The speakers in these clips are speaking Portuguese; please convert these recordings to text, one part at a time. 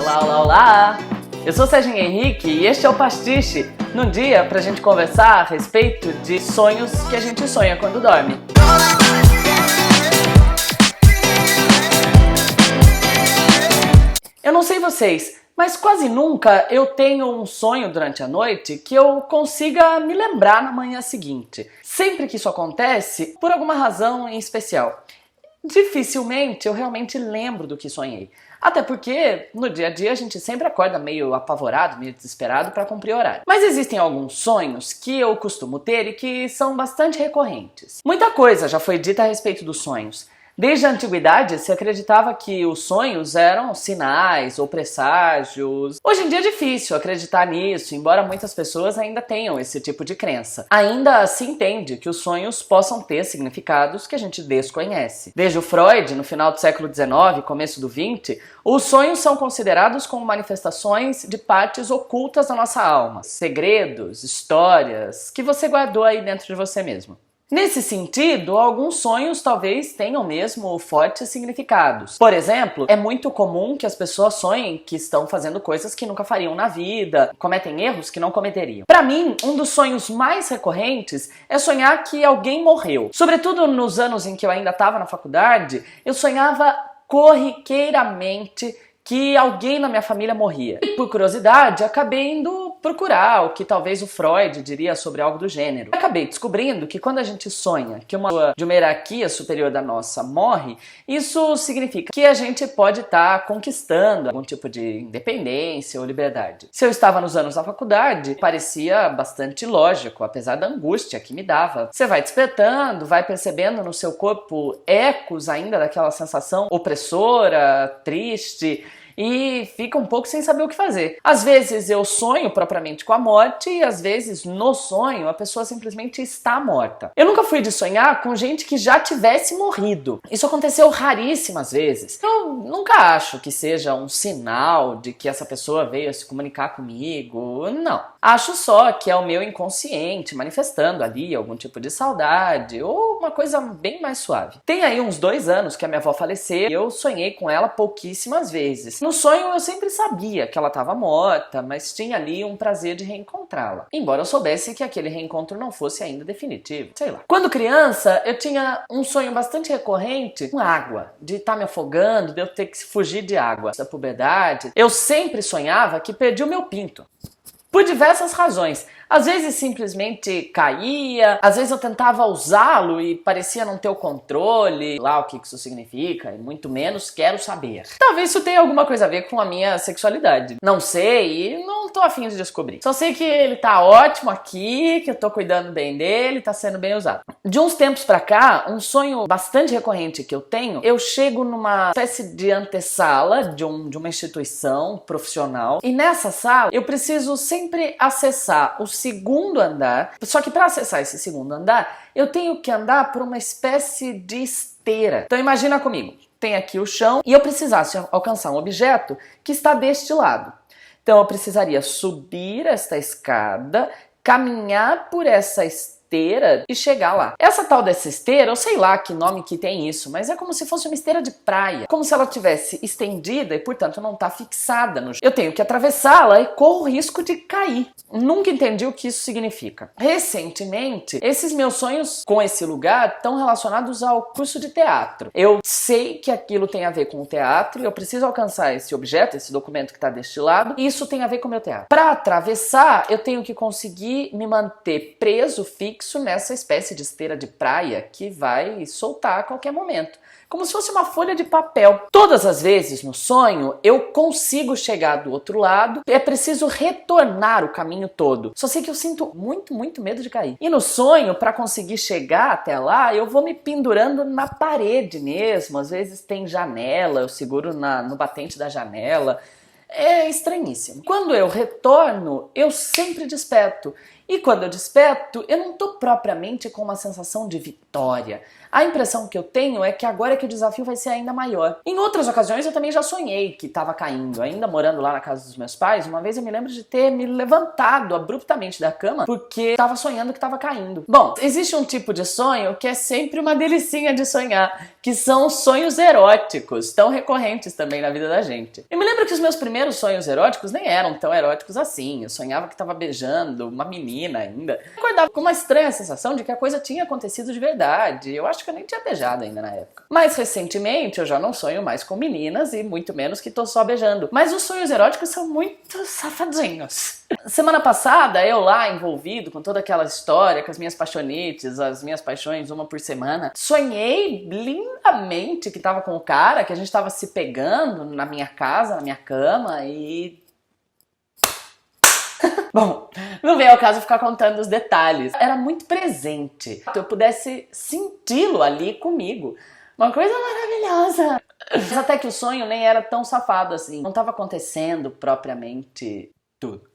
Olá, olá, olá! Eu sou Serginho Henrique e este é o Pastiche, num dia pra gente conversar a respeito de sonhos que a gente sonha quando dorme. Eu não sei vocês, mas quase nunca eu tenho um sonho durante a noite que eu consiga me lembrar na manhã seguinte. Sempre que isso acontece, por alguma razão em especial. Dificilmente eu realmente lembro do que sonhei. Até porque no dia a dia a gente sempre acorda meio apavorado, meio desesperado para cumprir horário. Mas existem alguns sonhos que eu costumo ter e que são bastante recorrentes. Muita coisa já foi dita a respeito dos sonhos. Desde a antiguidade se acreditava que os sonhos eram sinais ou presságios. Hoje em dia é difícil acreditar nisso, embora muitas pessoas ainda tenham esse tipo de crença. Ainda se entende que os sonhos possam ter significados que a gente desconhece. Desde o Freud, no final do século XIX, começo do XX, os sonhos são considerados como manifestações de partes ocultas da nossa alma. Segredos, histórias que você guardou aí dentro de você mesmo. Nesse sentido, alguns sonhos talvez tenham mesmo fortes significados. Por exemplo, é muito comum que as pessoas sonhem que estão fazendo coisas que nunca fariam na vida, cometem erros que não cometeriam. Para mim, um dos sonhos mais recorrentes é sonhar que alguém morreu. Sobretudo nos anos em que eu ainda estava na faculdade, eu sonhava corriqueiramente que alguém na minha família morria. E por curiosidade, acabei indo procurar o que talvez o Freud diria sobre algo do gênero. Acabei descobrindo que quando a gente sonha que uma pessoa de uma hierarquia superior da nossa morre, isso significa que a gente pode estar conquistando algum tipo de independência ou liberdade. Se eu estava nos anos da faculdade, parecia bastante lógico, apesar da angústia que me dava. Você vai despertando, vai percebendo no seu corpo ecos ainda daquela sensação opressora, triste, e fica um pouco sem saber o que fazer. Às vezes eu sonho propriamente com a morte e às vezes no sonho a pessoa simplesmente está morta. Eu nunca fui de sonhar com gente que já tivesse morrido. Isso aconteceu raríssimas vezes. Eu nunca acho que seja um sinal de que essa pessoa veio a se comunicar comigo. Não. Acho só que é o meu inconsciente manifestando ali algum tipo de saudade ou uma coisa bem mais suave. Tem aí uns 2 anos que a minha avó faleceu e eu sonhei com ela pouquíssimas vezes. No sonho eu sempre sabia que ela estava morta, mas tinha ali um prazer de reencontrá-la. Embora eu soubesse que aquele reencontro não fosse ainda definitivo, sei lá. Quando criança, eu tinha um sonho bastante recorrente com água, de estar me afogando, de eu ter que fugir de água. Da puberdade, eu sempre sonhava que perdi o meu pinto. Por diversas razões. Às vezes simplesmente caía, às vezes eu tentava usá-lo e parecia não ter o controle, lá o que isso significa, e muito menos quero saber. Talvez isso tenha alguma coisa a ver com a minha sexualidade. Não sei e não tô afim de descobrir. Só sei que ele tá ótimo aqui, que eu tô cuidando bem dele, tá sendo bem usado. De uns tempos pra cá, um sonho bastante recorrente que eu tenho, eu chego numa espécie de antessala de uma instituição profissional e nessa sala eu preciso sempre acessar o segundo andar, só que para acessar esse segundo andar, eu tenho que andar por uma espécie de esteira. Então imagina comigo, tem aqui o chão e eu precisasse alcançar um objeto que está deste lado. Então eu precisaria subir esta escada, caminhar por essa esteira e chegar lá. Essa tal dessa esteira, eu sei lá que nome que tem isso, mas é como se fosse uma esteira de praia. Como se ela tivesse estendida e, portanto, não está fixada no chão. Eu tenho que atravessá-la e corro o risco de cair. Nunca entendi o que isso significa. Recentemente, esses meus sonhos com esse lugar estão relacionados ao curso de teatro. Eu sei que aquilo tem a ver com o teatro e eu preciso alcançar esse objeto, esse documento que está deste lado, e isso tem a ver com o meu teatro. Para atravessar, eu tenho que conseguir me manter preso, fixo, nessa espécie de esteira de praia que vai soltar a qualquer momento. Como se fosse uma folha de papel. Todas as vezes no sonho eu consigo chegar do outro lado, é preciso retornar o caminho todo. Só sei que eu sinto muito medo de cair. E no sonho, para conseguir chegar até lá, eu vou me pendurando na parede mesmo. Às vezes tem janela, eu seguro no batente da janela. É estranhíssimo. Quando eu retorno, eu sempre desperto. E quando eu desperto, eu não estou propriamente com uma sensação de vitória. A impressão que eu tenho é que agora é que o desafio vai ser ainda maior. Em outras ocasiões eu também já sonhei que estava caindo. Ainda morando lá na casa dos meus pais, uma vez eu me lembro de ter me levantado abruptamente da cama porque estava sonhando que estava caindo. Bom, existe um tipo de sonho que é sempre uma delicinha de sonhar, que são sonhos eróticos, tão recorrentes também na vida da gente. Eu me lembro que os meus primeiros sonhos eróticos nem eram tão eróticos assim. Eu sonhava que estava beijando uma menina ainda. Eu acordava com uma estranha sensação de que a coisa tinha acontecido de verdade. Eu acho que eu nem tinha beijado ainda na época. Mais recentemente, eu já não sonho mais com meninas e muito menos que tô só beijando. Mas os sonhos eróticos são muito safadinhos. Semana passada, eu lá envolvido com toda aquela história, com as minhas paixonetes, as minhas paixões uma por semana, sonhei lindamente que tava com o cara, que a gente tava se pegando na minha casa, na minha cama e... Bom, não vem ao caso ficar contando os detalhes. Era muito presente. Eu pudesse senti-lo ali comigo. Uma coisa maravilhosa. Mas até que o sonho nem era tão safado assim. Não estava acontecendo propriamente tudo.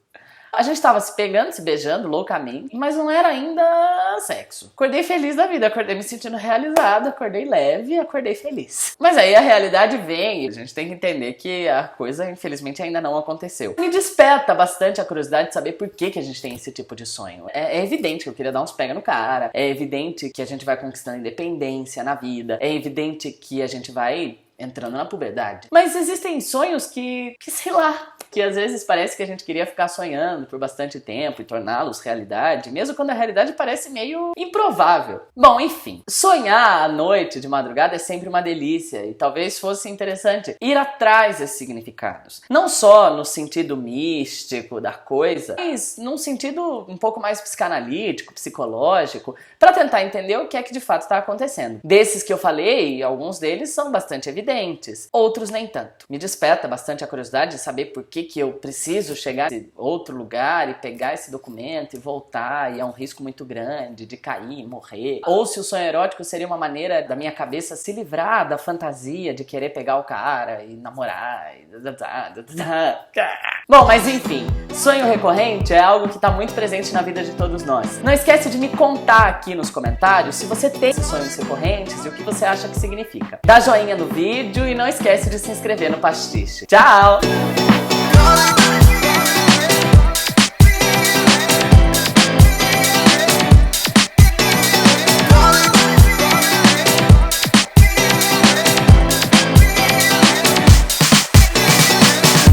A gente estava se pegando, se beijando loucamente, mas não era ainda sexo. Acordei feliz da vida, acordei me sentindo realizada, acordei leve, acordei feliz. Mas aí a realidade vem e a gente tem que entender que a coisa, infelizmente, ainda não aconteceu. Me desperta bastante a curiosidade de saber por que a gente tem esse tipo de sonho. É evidente que eu queria dar uns pega no cara, é evidente que a gente vai conquistando independência na vida, é evidente que a gente vai entrando na puberdade. Mas existem sonhos que sei lá, que às vezes parece que a gente queria ficar sonhando por bastante tempo e torná-los realidade, mesmo quando a realidade parece meio improvável. Bom, enfim, sonhar à noite, de madrugada, é sempre uma delícia e talvez fosse interessante ir atrás desses significados. Não só no sentido místico da coisa, mas num sentido um pouco mais psicanalítico, psicológico, para tentar entender o que é que de fato está acontecendo. Desses que eu falei, alguns deles são bastante evidentes, outros nem tanto. Me desperta bastante a curiosidade de saber por que eu preciso chegar em outro lugar e pegar esse documento e voltar, e é um risco muito grande de cair e morrer. Ou se o sonho erótico seria uma maneira da minha cabeça se livrar da fantasia de querer pegar o cara e namorar. Bom, mas enfim, sonho recorrente é algo que está muito presente na vida de todos nós. Não esquece de me contar aqui nos comentários se você tem esses sonhos recorrentes e o que você acha que significa. Dá joinha no vídeo e não esquece de se inscrever no Pastiche. Tchau!